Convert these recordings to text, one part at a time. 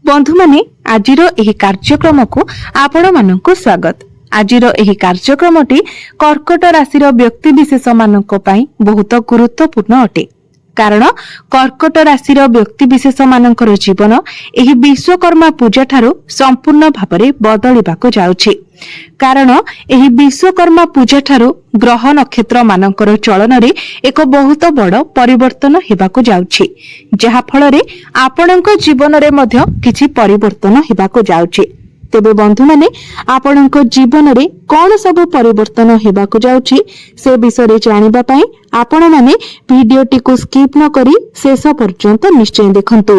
बंधु माने आजिरो एही कार्यक्रम को आपण मानक स्वागत। आजिरो एही कार्यक्रमटी कर्कट राशि व्यक्ति विशेष मानक पई बहुत गुरुत्वपूर्ण अटे। कारण कर्कट राशि व्यक्ति विशेष मानकर जीवन एही विश्वकर्मा पूजा ठारू संपूर्ण भाବରେ बदलिबाको जाउछि। कारण एही विश्वकर्मा पूजा ठारू ग्रह नक्षत्र मानकर चलन रे एक बहुत बड़ परिवर्तन हेबाको जाउछि, जहा फଳରେ आपणक जीवन रे मध्य किछि परिवर्तन हेबाको जाउछि। तेबे बंधु माने आपणक जीवन रे कोन सब परिवर्तन हेबाको जाउछि से विषय जानिबा पई आपण माने भिडियोटी को स्किप न करी शेष पर्यंत निश्चय देखंतु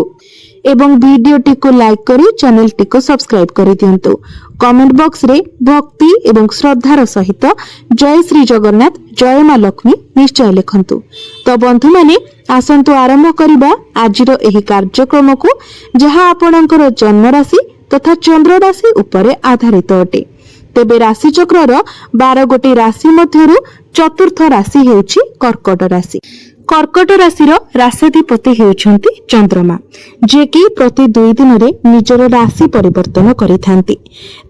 एवं भिडियोटी को लाइक करी चैनल को सब्सक्राइब करि दियंतु। कमेंट बॉक्स रे भक्ति एवं श्रद्धार सहित जय श्री जगन्नाथ जय मां लक्ष्मी निश्चय लिखंतु। तो बंधु माने आसंतु आरंभ करिबा आजिरो एही कार्यक्रम को, जहा आपणकर जन्म राशि तथा चंद्र राशि उपरे आधारित अटे। तेबे राशि चक्र 12 गोटी राशि मध्यरु चतुर्थ राशि हेउछि कर्कट राशि। कर्कट राशि राशिधिपति हेउछंती चंद्रमा, जे कि प्रति 2 दिन रे निजर राशि परिवर्तन करिथांती।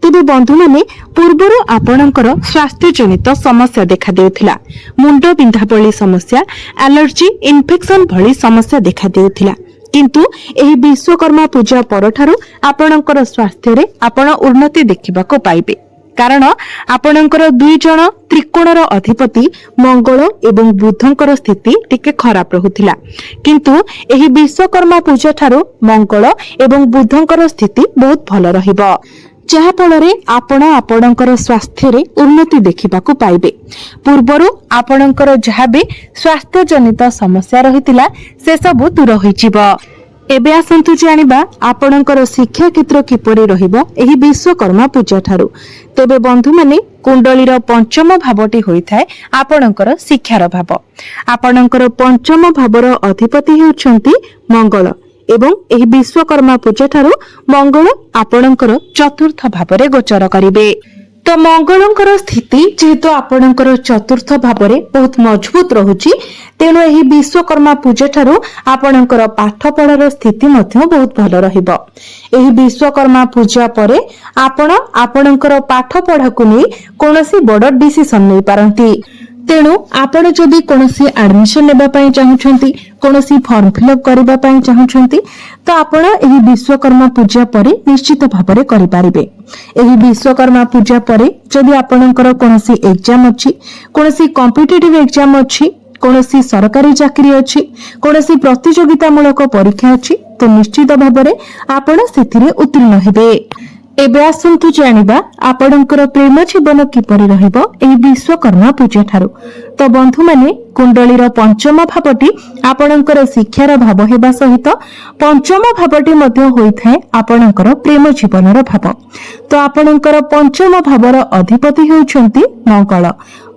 तेबे बंधु माने पूर्वरु आपणकर स्वास्थ्य जनित समस्या देखा देउथिला। मुंड बिंधा भली समस्या, एलर्जी, इन्फेक्शन भली समस्या देखा देउथिला। किंतु एही विश्वकर्मा पूजा परठारु आपणकर स्वास्थ्य रे आपण उन्नति देखिबाको पाइबे। कारण आपणकर 2 जण त्रिकोणर अधिपति मंगल एवं बुधंकर स्थिति टिके खराब रहुथिला, किंतु एही विश्वकर्मा पूजा ठारु मंगल एवं बुधंकर स्थिति बहुत भलो रहिबो, जहा फଳରେ आपण आपणकर स्वास्थ्य रे उन्नति देखिबाको पाइबे। पूर्वरु आपणकर जहा भी स्वास्थ्य जनित समस्या रहितिला से सब दूर होइजिबो। एबे आसंतु जानिबा आपणकर शिक्षा क्षेत्र किपरि रहिबो एही विश्वकर्मा पूजा ठारु। तेबे बंधु माने कुंडलीर पंचम भावटी होइथाय आपणकर शिक्षार भाव। आपणकर पंचम भावर अधिपति हेउछंती मंगल एवं एही विश्वकर्मा पूजा ठारु मंगल आपणकर चतुर्थ भावरे गोचर करिवे। तो मंगलंकर स्थिति जेहेतु आपणकर चतुर्थ भावरे बहुत मजबूत रहुची, तेणु एही विश्वकर्मा पूजा ठारु आपणकर पाठ पढ़ार स्थिति मध्य बहुत भलो रहिबो। एही विश्वकर्मा पूजा परे आपण आपणकर पाठ पढ़ा को नै कोनोसी बड़ डिसिजन नै पारंती। तेणु आपण जदि कोनोसी एडमिशन लेबा पई चाहुछंती, कोनोसी फॉर्म फिलअप करबा पई चाहुछंती, तो आपण एही विश्वकर्मा पूजा परे निश्चित भाबरे करि पारिबे। एही विश्वकर्मा पूजा परे जदि आपणकर कोनोसी एग्जाम अछि, कोनोसी कॉम्पिटिटिव एग्जाम अछि, कोनोसी सरकारी चाकरी अछि, कोनोसी प्रतियोगितामूलक परीक्षा अछि, तो निश्चित भाबरे आपण सेथिरे उत्तीर्ण हेबे। एबे आसंतु जानिबा आपणकर प्रेम जीवन किपरि रहिबो एही विश्वकर्मा पूजा ठारु। तो बंधु माने कुंडलीर पंचम भावटी आपणकर शिक्षार भाव हेबा सहित पंचम भावटी मध्ये होइथाय आपणकर प्रेम जीवनर भाव। तो आपणकर पंचम भावर अधिपति हेउछंती मंगल।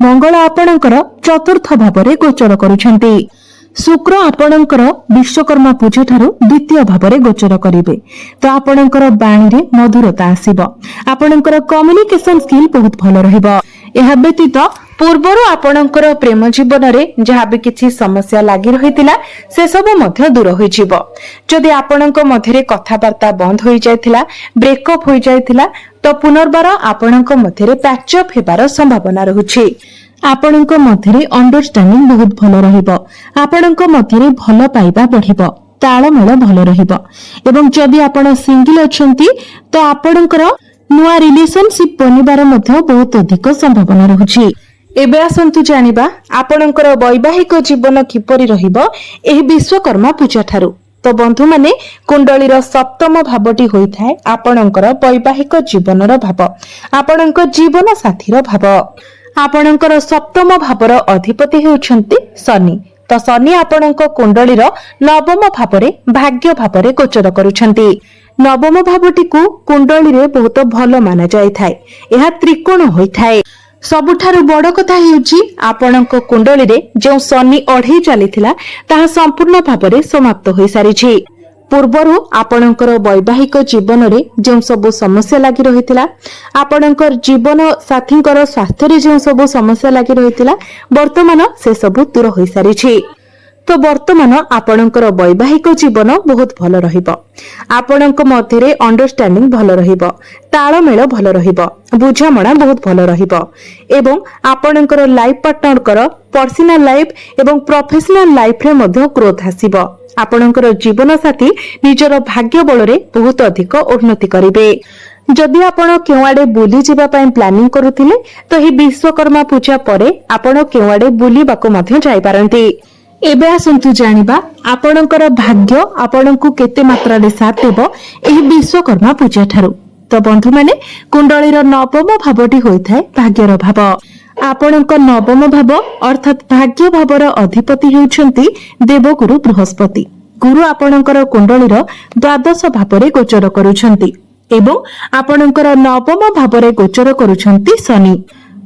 मंगल आपणकर चतुर्थ भावरे गोचर करूछंती। शुक्र आपणकर विश्वकर्मा पूजा ठारु द्वितीय भावरे गोचर करिवे। तो आपणकर बाणी रे मधुरता आसीबो, आपणकर कम्युनिकेशन स्किल बहुत भलो रहिबो। एहा व्यतीत पूर्वरु आपणकर प्रेम जीवन रे जहा भी किछि समस्या लागि रहितिला से सब मध्य दूर होई जिवो। जदि आपणक मध्य रे कथावार्ता बंद होई जायतिला, ब्रेकअप होई जायतिला, तो पुनर्बार आपणक मध्य रे पैचअप हेबार संभावना रहुछि। आपणक मध्य रे अंडरस्टैंडिंग बहुत भलो रहिबो, आपणक मध्य रे भलो पाइबा बढ़िबो, ताळमेळ भलो रहिबो। एवं जदि आपण सिंगल अछंती तो आपणकर नुआ रिलेशनशिप बनिबार मध्य बहुत अधिक संभावना रहुछि। एबे आसंतु जानिबा आपणकर वैवाहिक जीवन किपरि रहिबो एही विश्वकर्मा पूजा ठारु। तो बंधु माने कुंडलीर सप्तम भावटी होइथाय आपणकर वैवाहिक जीवनर भाव, आपणकर जीवन साथीर भाव। आपणकर सप्तम भावर अधिपति हेउछंती शनि। तो शनि आपणक कुंडलीर नवम भावरे भाग्य भावरे गोचर करूछंती। नवम भावटी को कुंडली रे बहुत भलो माना जायथाय। एहा त्रिकोण होइथाय। सबुठारु बड़ कथा हेउची आपणक कुंडली रे जो शनि अढेई चलीथिला ताहा संपूर्ण भावरे समाप्त होई सारिछि। पूर्वरु आपणकर वैवाहिक जीवन रे जो सब समस्या लागि रहितिला, आपणकर जीवन साथीकर स्वास्थ्य रे जो सब समस्या लागि रहितिला, वर्तमान से सब दूर होई सारिछि। तो वर्तमान आपणकर वैवाहिक जीवन बहुत भल रहिबो। आपणक मध्यरे अंडरस्टैंडिंग भल रहिबो, तालमेल भल रहिबो, बुझामणा बहुत भल रहिबो एवं आपणकर लाइफ पार्टनर पर्सनल लाइफ एवं प्रोफेशनल लाइफ रे मध्य ग्रोथ आसीबो। आपणकर जीवन साथी निजर भाग्य बଳରେ बहुत अधिक उन्नति करिवे। जदि आपण केवाडे बुली जिबा पई प्लानिंग करूथिले तो ही विश्वकर्मा पूजा परे आपण केवाडे बुलीबाको मध्य जाई पारंती। एबे आसंतु जानिबा आपणकर भाग्य आपणकु केते मात्रा रे साथ देबो एही विश्वकर्मा पूजा ठारू। तो बंधु माने कुंडलीर नवम भावटी होइथाय भाग्यर भाव। आपणक नवम भाव अर्थात भाग्य भावर अधिपति हेउछंती देवगुरु बृहस्पति। गुरु आपणकर कुंडलीर द्वादश भावरे गोचर करूछंती एवं आपणकर नवम भावरे गोचर करूछंती शनि।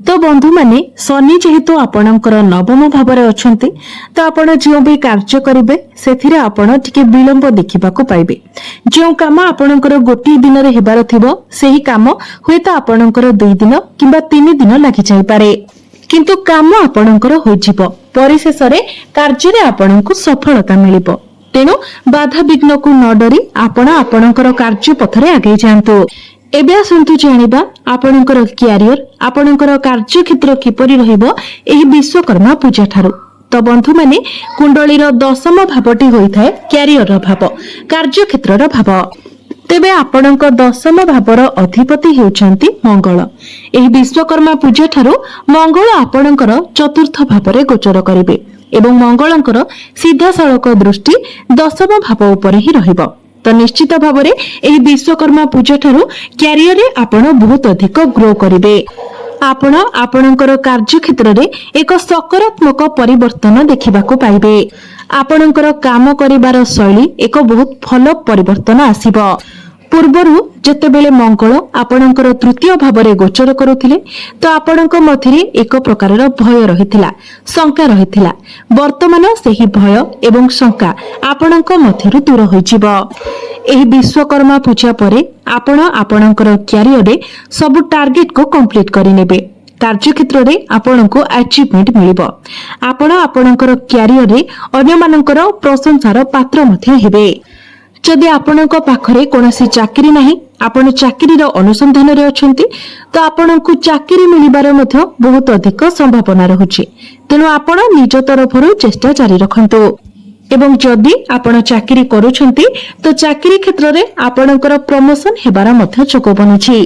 तो बंधु माने शनि जेहेतु आपणकर नवम भावरे अछंती तो आपण जो भी कार्य करिवे सेथिरे आपण टिके विलंब देखिबाको पाइबे। जो काम आपणकर गोटी दिन रे हेबार थिबो सेही काम होयतो आपणकर 2 दिन किंबा 3 दिन लागि जाई पारे, किंतु काम आपणकर होइजिबो। परिशेष रे कार्य रे आपणकु सफलता मिलिबो। तेनु बाधा विघ्न को न डरी आपण आपणकर कार्य पथरे आगे जांतु। एबे आसंतु जानिबा आपणकर क्यारियर आपणकर कार्य क्षेत्र किपरि रहिबो एही विश्वकर्मा पूजा ठारू। तो बंधु माने कुंडलीर दशम भावटी होइथाय क्यारियर भाव, कार्य क्षेत्रर भाव। तेबे आपणक दशम भावर अधिपति हेउछंती मंगल। एही विश्वकर्मा पूजा ठारू मंगल आपणकर चतुर्थ भावरे गोचर करिवे एवं मंगलंकर सीधा सड़क दृष्टि दशम भाव उपरे ही रहिबो। तो निश्चित भावरे एही विश्वकर्मा पूजा ठारू क्यारियर रे आपण बहुत अधिक ग्रो करिवे। आपण आपणकर कार्य क्षेत्र रे एक सकारात्मक परिवर्तन देखिबाको पाइबे। आपणकर काम करिबार शैली एक बहुत भल परिवर्तन आसीबो। पूर्वरु जेतेबेले मंगल आपणकर तृतीय भावरे गोचर करुथिले तो आपणक मध्यरे एक प्रकारर भय रहिथिला, शंका रहिथिला। वर्तमान सेही भय एवं शंका आपणक मध्यरु दूर होइजिबो। एही विश्वकर्मा पूजा परे आपण आपणकर क्यारियर रे सब टार्गेट को कंप्लीट करि नेबे। कार्य क्षेत्र रे आपणको अचीवमेंट मिलिबो। आपण आपणकर क्यारियर रे अन्य मानकर प्रशंसार पात्र मध्ये हेबे। जदि आपणक पाखरे कोनोसी चाकरी नाही, आपण चाकरीर अनुसंधान रे अछंती तो आपणकु चाकरी मिलिबार मध्ये बहुत अधिक संभावना रहुछि। तेनु आपण निज तरफरु चेष्टा जारी रखंतु एवं जदि आपण चाकरी करूछंती तो चाकरी क्षेत्र रे आपणकर प्रमोशन हेबार मध्ये जोग बनुछि।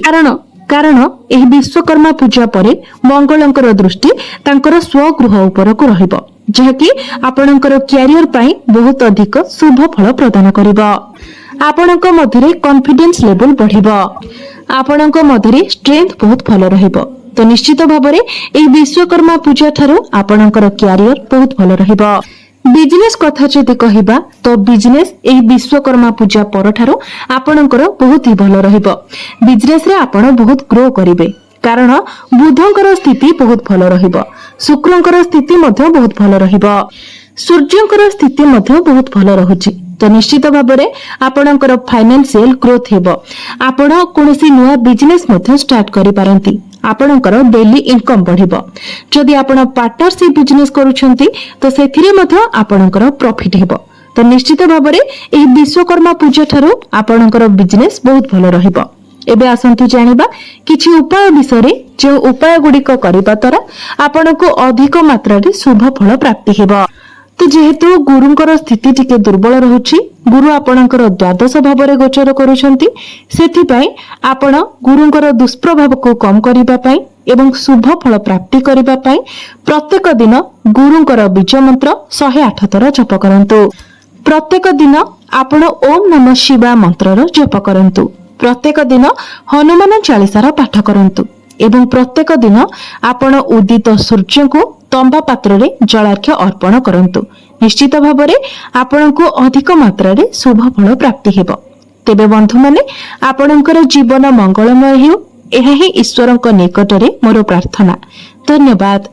कारण एही विश्वकर्मा पूजा परे मंगलंकर दृष्टि तांकर स्वगृह उपरकु रहिबो, जहाँकि आपणकर क्यारियर पाई बहुत अधिक शुभ फल प्रदान करिबो। आपणक मध्यरे कॉन्फिडेंस लेवल बढ़िबो। आपणक मध्यरे स्ट्रेंथ बहुत भल रहिबो। तो निश्चित भावरे एही विश्वकर्मा पूजा ठारू आपणकर क्यारियर बहुत भल रहिबो। बिजनेस कथा जदि कहिबा तो बिजनेस एही विश्वकर्मा पूजा परठारो आपणकर बहुत ही भल रहिबो। बिजनेस रे आपण बहुत ग्रो करिवे कारण बुधंकर स्थिति बहुत भल रहिबो, शुक्रंकर स्थिति मध्य बहुत भल रहिबो, सूर्यंकर स्थिति मध्य बहुत भल रहुछि। तो निश्चित भाबरे आपणकर फाइनेंशियल ग्रोथ हेबो। आपण कोनोसी नुवा बिजनेस मध्य स्टार्ट करि पारंती। आपणकर डेली इनकम बढ़िबो। जदि आपण पार्टनरशिप बिजनेस करूछंती तो सेथिरे मध्य आपणकर प्रॉफिट हेबो। तो निश्चित भाबरे एही विश्वकर्मा पूजा ठारू आपणकर बिजनेस बहुत भल रहिबो। एबे आसंतु जानिबा किछि उपाय विषय रे जे उपाय गुडिक करिबा तरा आपणको अधिक मात्रा रे शुभ फल प्राप्ति हेबो। तो जेहेतु गुरुंकर स्थिति टिके दुर्बल रहुछि, गुरु आपणकर द्वादश भावरे गोचर करूछंती, सेथि पई आपण गुरुंकर दुष्प्रभाव को कम करिबा पई एवं शुभ फल प्राप्ति करिबा पई प्रत्येक दिन गुरुंकर बीज मंत्र 108 थर जप करंतु। प्रत्येक दिन आपण ओम नमः शिवाय मंत्रर जप करंतु। प्रत्येक दिन हनुमान चालीसार पाठ करंतु एवं प्रत्येक दिन आपण उदित सूर्य को तंबा पात्र रे जलार्घ्य अर्पण करंतु। निश्चित भावरे आपणको अधिक मात्रा रे शुभ फल प्राप्ति हेबो। तेबे बंधु माने आपणकर जीवन मंगलमय हेउ, एहा ही ईश्वरक निकटरे मोर प्रार्थना। धन्यवाद।